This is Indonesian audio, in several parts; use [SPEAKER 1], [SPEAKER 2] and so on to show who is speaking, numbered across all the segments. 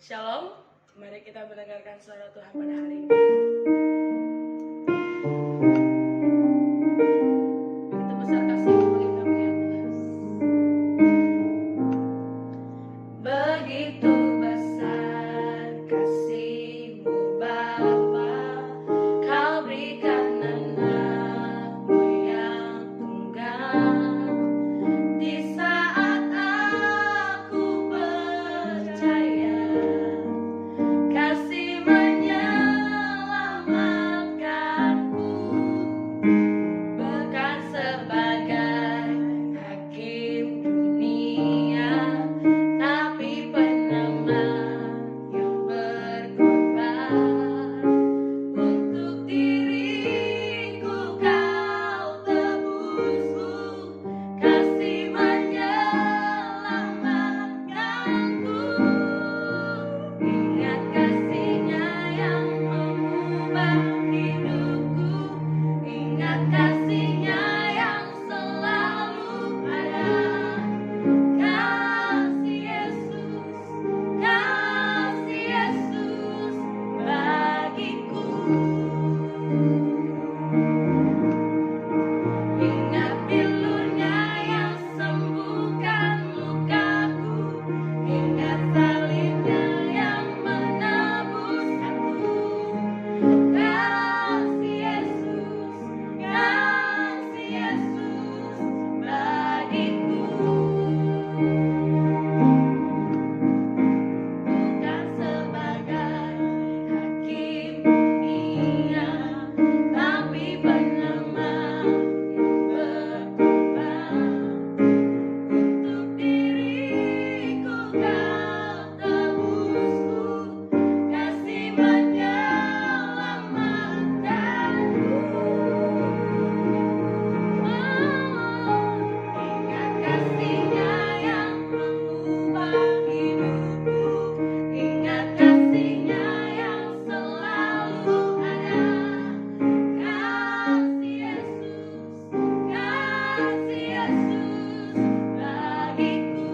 [SPEAKER 1] Shalom, mari kita mendengarkan suara Tuhan pada hari ini. Begitu besar kasih-Mu bagi kami ya Tuhan. Begitu besar kasih-Mu Bapa, Kau berikan anak-Mu yang tunggal. Di saat aku percaya kasih menyelamatkanku, bukan sebagai hakim dunia, tapi penambah yang berkorban. Untuk diriku Kau tebusku, kasih menyelamatkanku. Ingat kasih-Nya yang mengubah hidupku, ingat kasih-Nya yang selalu ada. Kasih Yesus bagiku. Ingat bilur-Nya yang sembuhkan lukaku, ingat salib-Nya yang menebus aku. Kasih Yesus bagiku. Bukan sebagai hakim dunia, tapi penambah yang berkorban. Untuk diriku Kau tebusku, kasih menyelamatkanku. Ingat kasih-Nya yang mengubah hidupku, ingat kasih-Nya yang selalu ada. Kasih Yesus bagiku.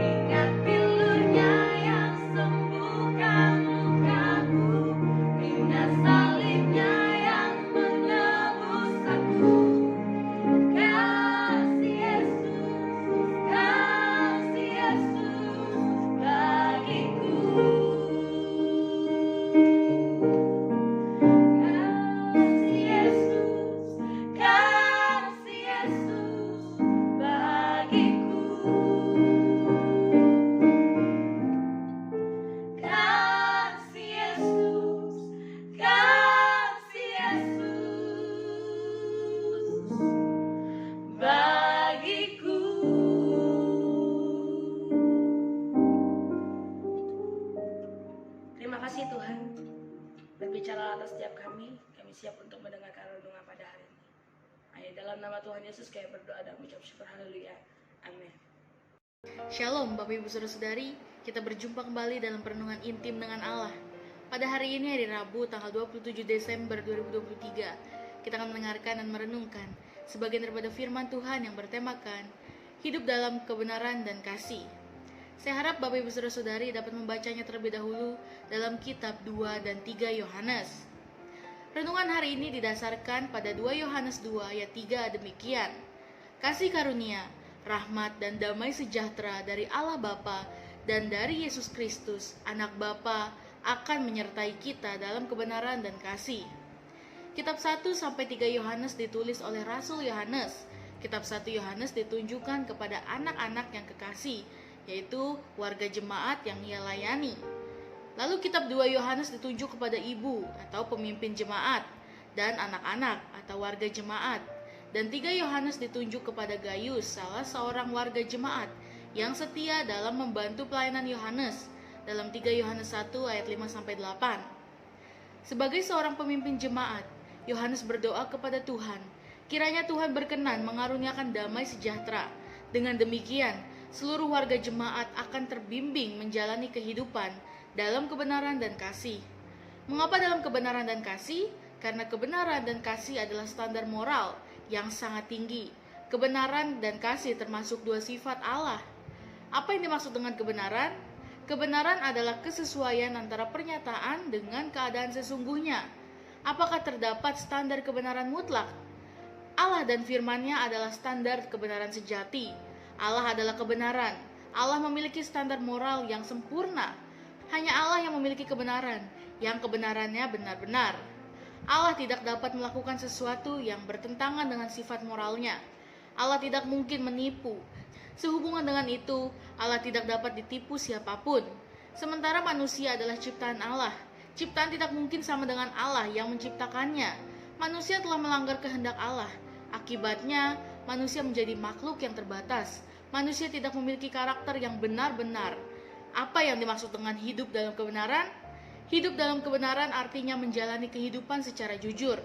[SPEAKER 1] Ingat bilur-Nya yang sembuhkan lukaku, ingat salib-Nya yang menebus aku. Kasih Yesus bagiku. Kasih Yesus bagiku. Kasih Yesus bagiku. Terima kasih Tuhan, berbicara atas setiap kami siap untuk mendengarkan renungan pada hari ini. Ayo dalam nama Tuhan Yesus kami berdoa dan mengucap syukur, haleluya, amin.
[SPEAKER 2] Shalom Bapak Ibu Saudara-saudari, kita berjumpa kembali dalam perenungan intim dengan Allah. Pada hari ini hari Rabu tanggal 27 Desember 2023, kita akan mendengarkan dan merenungkan sebagian daripada firman Tuhan yang bertemakan hidup dalam kebenaran dan kasih. Saya harap Bapak Ibu Saudara-saudari dapat membacanya terlebih dahulu dalam kitab 2 dan 3 Yohanes. Renungan hari ini didasarkan pada 2 Yohanes 2 ayat 3 demikian. Kasih karunia, rahmat dan damai sejahtera dari Allah Bapa dan dari Yesus Kristus, Anak Bapa, akan menyertai kita dalam kebenaran dan kasih. Kitab 1-3 Yohanes ditulis oleh Rasul Yohanes. Kitab 1 Yohanes ditunjukkan kepada anak-anak yang kekasih, yaitu warga jemaat yang ia layani. Lalu kitab 2 Yohanes ditunjuk kepada ibu atau pemimpin jemaat dan anak-anak atau warga jemaat. Dan 3 Yohanes ditunjuk kepada Gaius, salah seorang warga jemaat yang setia dalam membantu pelayanan Yohanes dalam 3 Yohanes 1 ayat 5-8. Sebagai seorang pemimpin jemaat, Yohanes berdoa kepada Tuhan, kiranya Tuhan berkenan mengaruniakan damai sejahtera. Dengan demikian, seluruh warga jemaat akan terbimbing menjalani kehidupan dalam kebenaran dan kasih. Mengapa dalam kebenaran dan kasih? Karena kebenaran dan kasih adalah standar moral yang sangat tinggi. Kebenaran dan kasih termasuk dua sifat Allah. Apa yang dimaksud dengan kebenaran? Kebenaran adalah kesesuaian antara pernyataan dengan keadaan sesungguhnya. Apakah terdapat standar kebenaran mutlak? Allah dan firman-Nya adalah standar kebenaran sejati. Allah adalah kebenaran. Allah memiliki standar moral yang sempurna. Hanya Allah yang memiliki kebenaran, yang kebenarannya benar-benar. Allah tidak dapat melakukan sesuatu yang bertentangan dengan sifat moralnya. Allah tidak mungkin menipu. Sehubungan dengan itu, Allah tidak dapat ditipu siapapun. Sementara manusia adalah ciptaan Allah. Ciptaan tidak mungkin sama dengan Allah yang menciptakannya. Manusia telah melanggar kehendak Allah. Akibatnya, manusia menjadi makhluk yang terbatas. Manusia tidak memiliki karakter yang benar-benar. Apa yang dimaksud dengan hidup dalam kebenaran? Hidup dalam kebenaran artinya menjalani kehidupan secara jujur,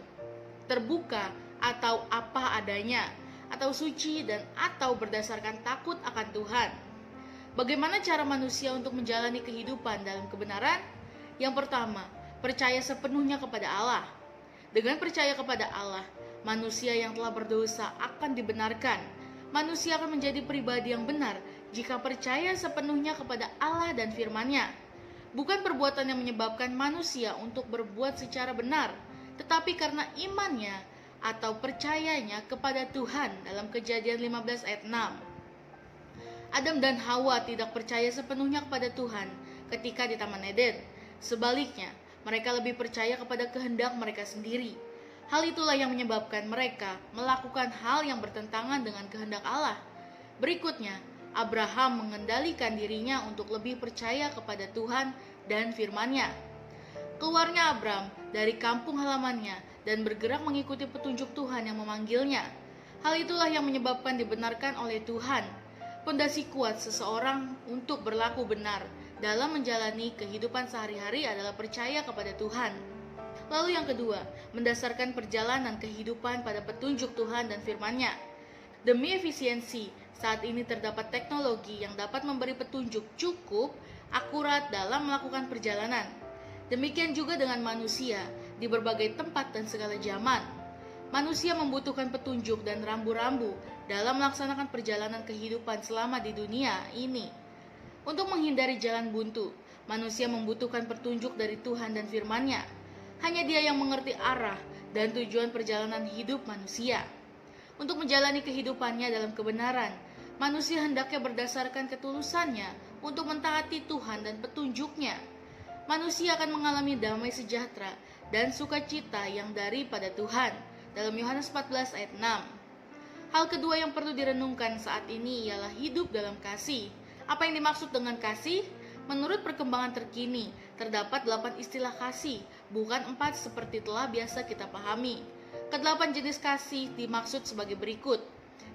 [SPEAKER 2] terbuka, atau apa adanya, atau suci dan atau berdasarkan takut akan Tuhan. Bagaimana cara manusia untuk menjalani kehidupan dalam kebenaran? Yang pertama, percaya sepenuhnya kepada Allah. Dengan percaya kepada Allah, manusia yang telah berdosa akan dibenarkan. Manusia akan menjadi pribadi yang benar jika percaya sepenuhnya kepada Allah dan firman-Nya. Bukan perbuatan yang menyebabkan manusia untuk berbuat secara benar, tetapi karena imannya atau percayanya kepada Tuhan dalam Kejadian 15 ayat 6. Adam dan Hawa tidak percaya sepenuhnya kepada Tuhan ketika di Taman Eden. Sebaliknya, mereka lebih percaya kepada kehendak mereka sendiri. Hal itulah yang menyebabkan mereka melakukan hal yang bertentangan dengan kehendak Allah. Berikutnya, Abraham mengendalikan dirinya untuk lebih percaya kepada Tuhan dan firman-Nya. Keluarnya Abram dari kampung halamannya dan bergerak mengikuti petunjuk Tuhan yang memanggilnya. Hal itulah yang menyebabkan dibenarkan oleh Tuhan. Pondasi kuat seseorang untuk berlaku benar dalam menjalani kehidupan sehari-hari adalah percaya kepada Tuhan. Lalu yang kedua, mendasarkan perjalanan kehidupan pada petunjuk Tuhan dan firman-Nya. Demi efisiensi, saat ini terdapat teknologi yang dapat memberi petunjuk cukup akurat dalam melakukan perjalanan. Demikian juga dengan manusia di berbagai tempat dan segala zaman. Manusia membutuhkan petunjuk dan rambu-rambu dalam melaksanakan perjalanan kehidupan selama di dunia ini. Untuk menghindari jalan buntu, manusia membutuhkan petunjuk dari Tuhan dan firman-Nya. Hanya Dia yang mengerti arah dan tujuan perjalanan hidup manusia. Untuk menjalani kehidupannya dalam kebenaran, manusia hendaknya berdasarkan ketulusannya untuk mentaati Tuhan dan petunjuk-Nya. Manusia akan mengalami damai sejahtera dan sukacita yang daripada Tuhan. Dalam Yohanes 14 ayat 6. Hal kedua yang perlu direnungkan saat ini ialah hidup dalam kasih. Apa yang dimaksud dengan kasih? Menurut perkembangan terkini, terdapat 8 istilah kasih, bukan 4 seperti telah biasa kita pahami. Ke-8 jenis kasih dimaksud sebagai berikut,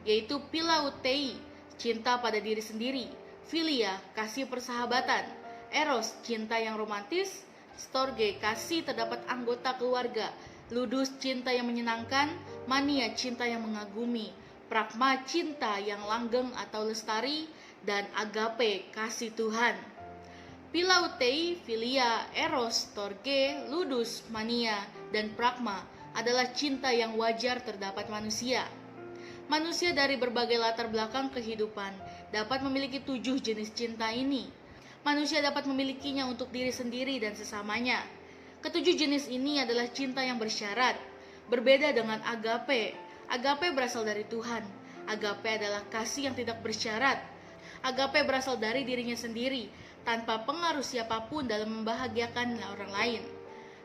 [SPEAKER 2] yaitu philautei, cinta pada diri sendiri; philia, kasih persahabatan; eros, cinta yang romantis; storge, kasih terdapat anggota keluarga; ludus, cinta yang menyenangkan; mania, cinta yang mengagumi; pragma, cinta yang langgeng atau lestari; dan agape, kasih Tuhan. Philautei, philia, eros, storge, ludus, mania, dan pragma adalah cinta yang wajar terdapat manusia. Manusia dari berbagai latar belakang kehidupan dapat memiliki 7 jenis cinta ini. Manusia dapat memilikinya untuk diri sendiri dan sesamanya. Ketujuh jenis ini adalah cinta yang bersyarat. Berbeda dengan agape. Agape berasal dari Tuhan. Agape adalah kasih yang tidak bersyarat. Agape berasal dari dirinya sendiri, tanpa pengaruh siapapun dalam membahagiakan orang lain.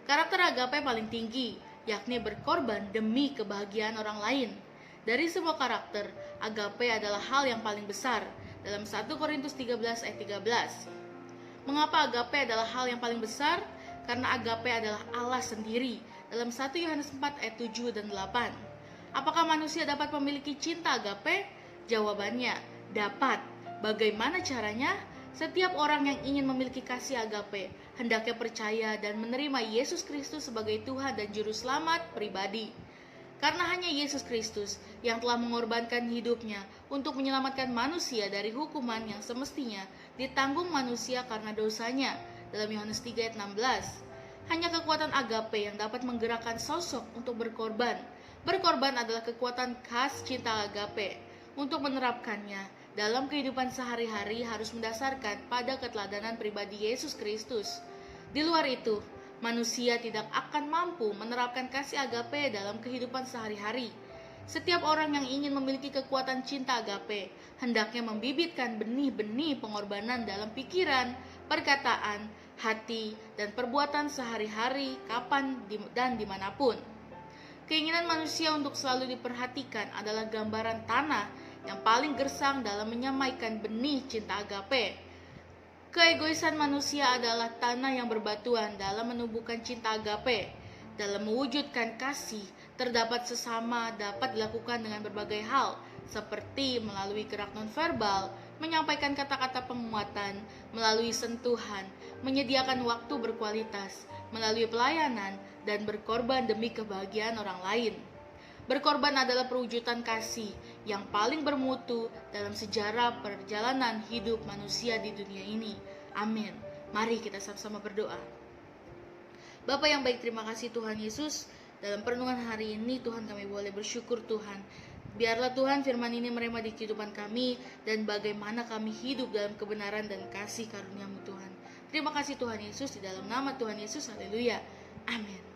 [SPEAKER 2] Karakter agape paling tinggi, yakni berkorban demi kebahagiaan orang lain. Dari semua karakter, agape adalah hal yang paling besar. Dalam 1 Korintus 13 ayat 13. Mengapa agape adalah hal yang paling besar? Karena agape adalah Allah sendiri. Dalam 1 Yohanes 4 ayat 7 dan 8. Apakah manusia dapat memiliki cinta agape? Jawabannya, dapat. Bagaimana caranya? Setiap orang yang ingin memiliki kasih agape hendaknya percaya dan menerima Yesus Kristus sebagai Tuhan dan Juru Selamat pribadi. Karena hanya Yesus Kristus yang telah mengorbankan hidupnya untuk menyelamatkan manusia dari hukuman yang semestinya ditanggung manusia karena dosanya. Dalam Yohanes 3 ayat 16. Hanya kekuatan agape yang dapat menggerakkan sosok untuk berkorban. Berkorban adalah kekuatan khas cinta agape. Untuk menerapkannya, dalam kehidupan sehari-hari harus mendasarkan pada keteladanan pribadi Yesus Kristus. Di luar itu, manusia tidak akan mampu menerapkan kasih agape dalam kehidupan sehari-hari. Setiap orang yang ingin memiliki kekuatan cinta agape hendaknya membibitkan benih-benih pengorbanan dalam pikiran, perkataan, hati, dan perbuatan sehari-hari, kapan dan dimanapun. Keinginan manusia untuk selalu diperhatikan adalah gambaran tanah yang paling gersang dalam menyamaikan benih cinta agape. Keegoisan manusia adalah tanah yang berbatuan dalam menumbuhkan cinta agape. Dalam mewujudkan kasih, terdapat sesama dapat dilakukan dengan berbagai hal, seperti melalui gerak nonverbal, menyampaikan kata-kata penguatan, melalui sentuhan, menyediakan waktu berkualitas, melalui pelayanan, dan berkorban demi kebahagiaan orang lain. Berkorban adalah perwujudan kasih yang paling bermutu dalam sejarah perjalanan hidup manusia di dunia ini. Amin. Mari kita sama-sama berdoa. Bapa yang baik, terima kasih Tuhan Yesus. Dalam perenungan hari ini Tuhan, kami boleh bersyukur Tuhan. Biarlah Tuhan firman ini merema di kehidupan kami, dan bagaimana kami hidup dalam kebenaran dan kasih karunia-Mu Tuhan. Terima kasih Tuhan Yesus, di dalam nama Tuhan Yesus, haleluya. Amin.